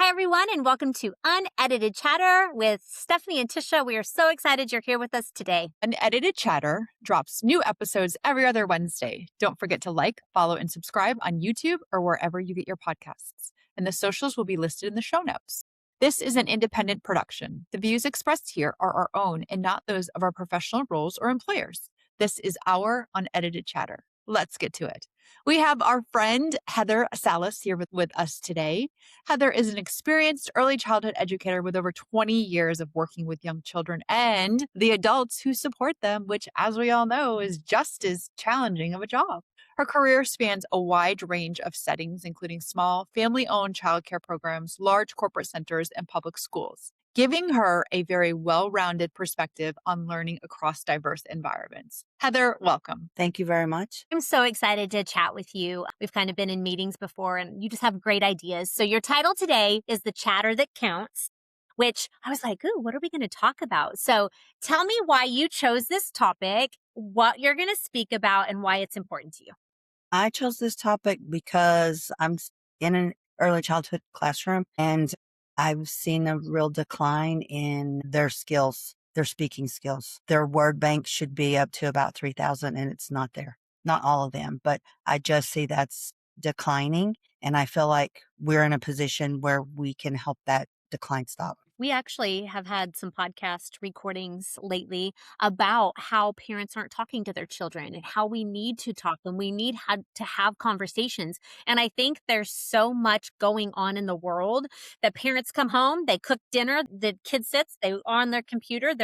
Hi, everyone, and welcome to Unedited Chatter with Stephanie and Tisha. We are so excited you're here with us today. Unedited Chatter drops new episodes every other Wednesday. Don't forget to like, follow, and subscribe on YouTube or wherever you get your podcasts. And the socials will be listed in the show notes. This is an independent production. The views expressed here are our own and not those of our professional roles or employers. This is our Unedited Chatter. Let's get to it. We have our friend Heather Salas here with us today. Heather is an experienced early childhood educator with over 20 years of working with young children and the adults who support them, which, as we all know, is just as challenging of a job. Her career spans a wide range of settings, including small, family owned childcare programs, large corporate centers, and public schools, giving her a very well rounded perspective on learning across diverse environments. Heather, welcome. Thank you very much. I'm so excited to chat with you. We've kind of been in meetings before, and you just have great ideas. So, your title today is The Chatter That Counts, which I was like, ooh, what are we going to talk about? So, tell me why you chose this topic, what you're going to speak about, and why it's important to you. I chose this topic because in an early childhood classroom and I've seen a real decline in their skills, their speaking skills. Their word bank should be up to about 3,000 and it's not there. Not all of them, but I just see that's declining. And I feel like we're in a position where we can help that decline stop. We actually have had some podcast recordings lately about how parents aren't talking to their children and how we need to talk and we need to have conversations. And I think there's so much going on in the world that parents come home, they cook dinner, the kid sits, they're on their computer,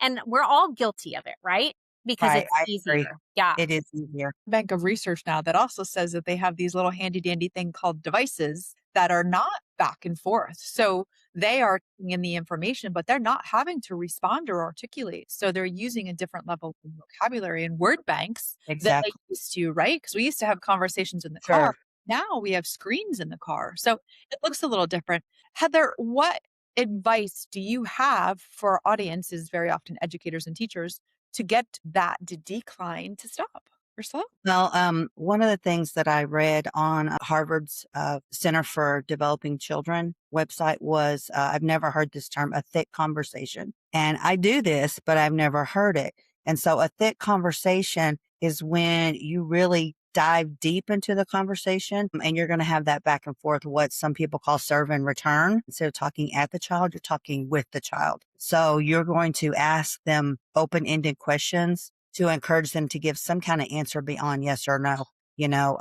and we're all guilty of it, right? Because Right. it's I agree. easier. Yeah. It is easier. Bank of research now that also says that they have these little handy dandy thing called devices that are not back and forth. So they are taking in the information, but they're not having to respond or articulate. So they're using a different level of vocabulary and word banks that they Exactly. used to, right? Because we used to have conversations in the Sure. car. Now we have screens in the car. So it looks a little different. Heather, what advice do you have for our audiences, very often educators and teachers, to get that decline to stop or slow? Well, one of the things that I read on Harvard's Center for Developing Children website was I've never heard this term, a thick conversation. And I do this, but I've never heard it. And so a thick conversation is when you really dive deep into the conversation and you're going to have that back and forth, what some people call serve and return. Instead of talking at the child, you're talking with the child. So you're going to ask them open-ended questions to encourage them to give some kind of answer beyond yes or no. You know,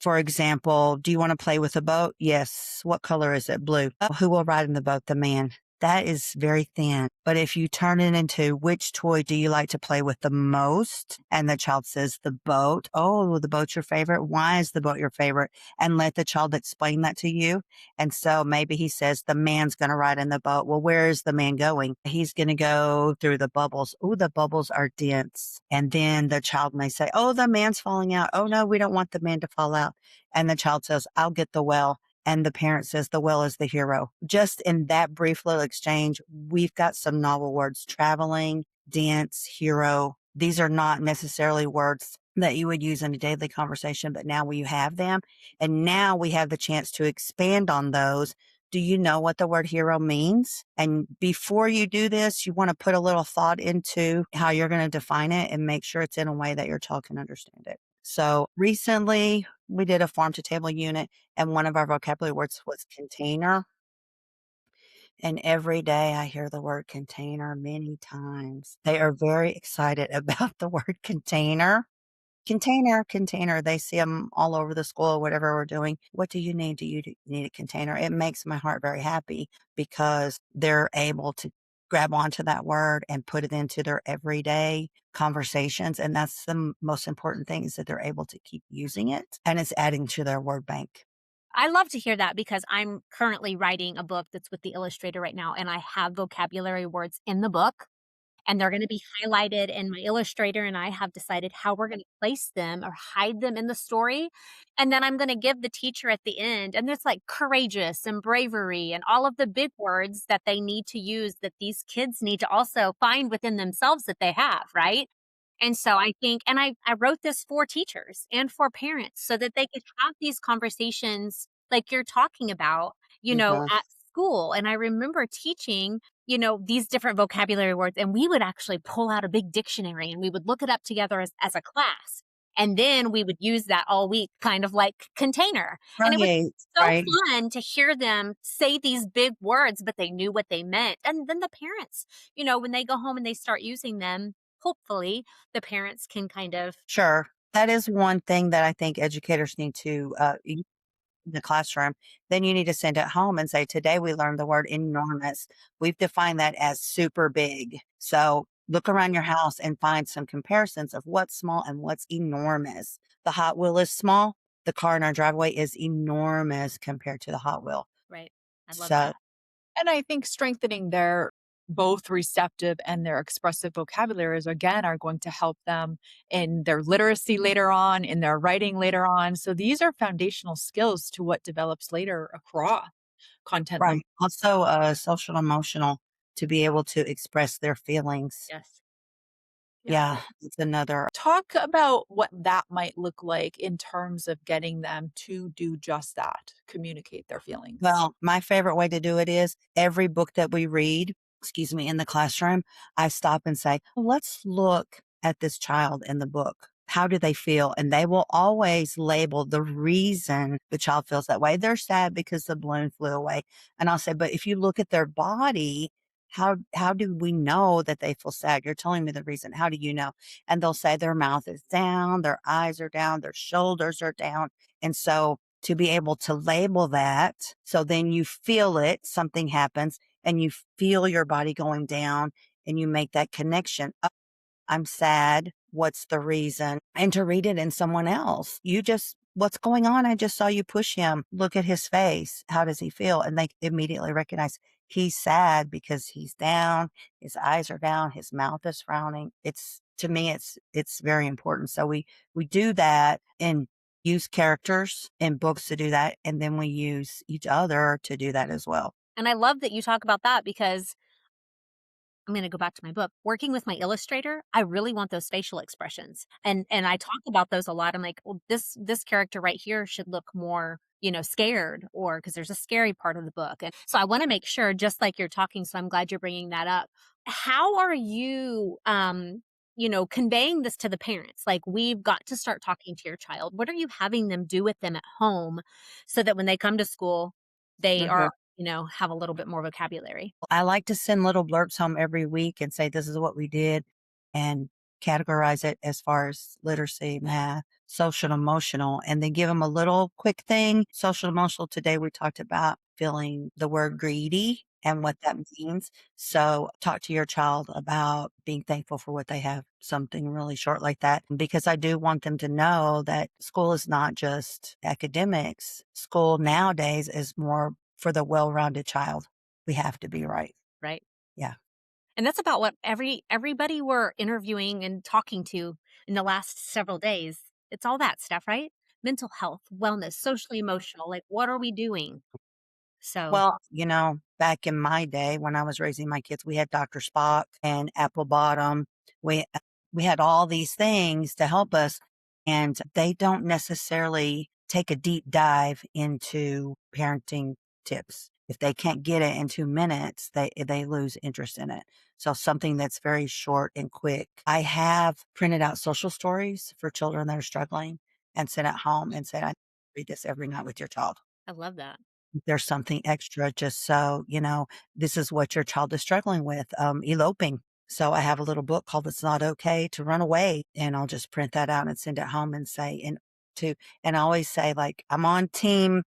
for example, do you want to play with a boat? Yes. What color is it? Blue. Who will ride in the boat? The man. That is very thin. But if you turn it into which toy do you like to play with the most? And the child says the boat. Oh, the boat's your favorite. Why is the boat your favorite? And let the child explain that to you. And so maybe he says the man's going to ride in the boat. Well, where is the man going? He's going to go through the bubbles. Oh, the bubbles are dense. And then the child may say, oh, the man's falling out. Oh, no, we don't want the man to fall out. And the child says, I'll get the well. And the parent says the well is the hero. Just in that brief little exchange, we've got some novel words: traveling, dense, hero. These are not necessarily words that you would use in a daily conversation, but now we have them. And now we have the chance to expand on those. Do you know what the word hero means? And before you do this, you want to put a little thought into how you're going to define it and make sure it's in a way that your child can understand it. So recently we did a farm to table unit and one of our vocabulary words was container. And every day I hear the word container many times. They are very excited about the word container. Container, container. They see them all over the school, whatever we're doing. What do you need? Do you need a container? It makes my heart very happy because they're able to grab onto that word and put it into their everyday conversations. And that's the most important thing, is that they're able to keep using it and it's adding to their word bank. I love to hear that because I'm currently writing a book that's with the illustrator right now, and I have vocabulary words in the book, and they're going to be highlighted. And my illustrator and I have decided how we're going to place them or hide them in the story. And then I'm going to give the teacher at the end, and it's like courageous and bravery and all of the big words that they need to use, that these kids need to also find within themselves that they have, right? And so I think, and I wrote this for teachers and for parents so that they could have these conversations like you're talking about Mhm. at school. And I remember teaching, these different vocabulary words, and we would actually pull out a big dictionary and we would look it up together as a class. And then we would use that all week, kind of like container. And it was Right, so right. fun to hear them say these big words, but they knew what they meant. And then the parents, when they go home and they start using them, hopefully the parents can kind of. Sure. That is one thing that I think educators need to, in the classroom. Then you need to send it home and say, today we learned the word enormous. We've defined that as super big. So look around your house and find some comparisons of what's small and what's enormous. The Hot Wheel is small. The car in our driveway is enormous compared to the Hot Wheel. Right. I love So that. And I think strengthening their both receptive and their expressive vocabularies again are going to help them in their literacy later on, in their writing later on. So these are foundational skills to what develops later across content learning. right. Also, social emotional to be able to express their feelings. Yes. Yeah. Yeah, it's another. Talk about what that might look like in terms of getting them to do just that, communicate their feelings. Well, my favorite way to do it is every book that we read, excuse me, in the classroom, I stop and say, "Well, let's look at this child in the book. How do they feel?" And they will always label the reason the child feels that way. They're sad because the balloon flew away. And I'll say, but if you look at their body, how do we know that they feel sad? You're telling me the reason. How do you know? And they'll say their mouth is down, their eyes are down, their shoulders are down. And so to be able to label that, so then you feel it, something happens, and you feel your body going down and you make that connection. I'm sad. What's the reason? And to read it in someone else. What's going on? I just saw you push him. Look at his face. How does he feel? And they immediately recognize he's sad because he's down. His eyes are down. His mouth is frowning. To me, it's very important. So we do that and use characters in books to do that. And then we use each other to do that as well. And I love that you talk about that because I'm gonna go back to my book. Working with my illustrator, I really want those facial expressions. And I talk about those a lot. I'm like, "Well, this character right here should look more, scared," or because there's a scary part of the book. And so I wanna make sure, just like you're talking, so I'm glad you're bringing that up. How are you, conveying this to the parents? Like, we've got to start talking to your child. What are you having them do with them at home so that when they come to school, they are, have a little bit more vocabulary? I like to send little blurbs home every week and say, this is what we did and categorize it as far as literacy, math, social, emotional, and then give them a little quick thing. Social, emotional. Today we talked about feeling the word greedy and what that means. So talk to your child about being thankful for what they have, something really short like that, because I do want them to know that school is not just academics. School nowadays is more for the well-rounded child. We have to be right. Right? Yeah. And that's about what everybody we're interviewing and talking to in the last several days, it's all that stuff, right? Mental health, wellness, socially emotional, like, what are we doing? So, Well, back in my day when I was raising my kids, we had Dr. Spock and Apple Bottom. We we had all these things to help us, and they don't necessarily take a deep dive into parenting tips. If they can't get it in 2 minutes, they lose interest in it. So something that's very short and quick. I have printed out social stories for children that are struggling and sent it home and said, I read this every night with your child. I love that. There's something extra just so, this is what your child is struggling with, eloping. So I have a little book called It's Not Okay to Run Away, and I'll just print that out and send it home and say, and I always say, like, I'm on team,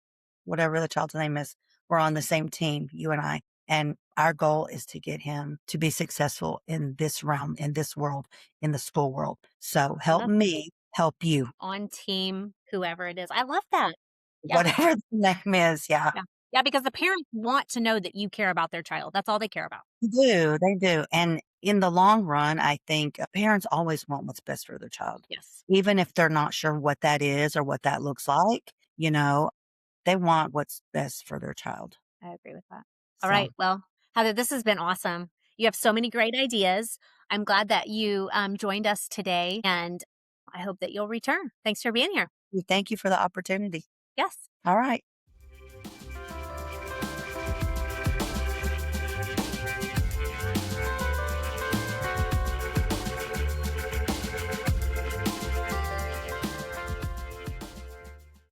whatever the child's name is, we're on the same team, you and I. And our goal is to get him to be successful in this realm, in this world, in the school world. So I help love that. me help you, On team, whoever it is. I love that. Yeah, whatever the name is. Yeah. yeah. Yeah, because the parents want to know that you care about their child. That's all they care about. They do, and in the long run, I think, parents always want what's best for their child. Yes, Even if they're not sure what that is or what that looks like, they want what's best for their child. I agree with that. All So, right. Well, Heather, this has been awesome. You have so many great ideas. I'm glad that you joined us today, and I hope that you'll return. Thanks for being here. we thank you for the opportunity. Yes. All right.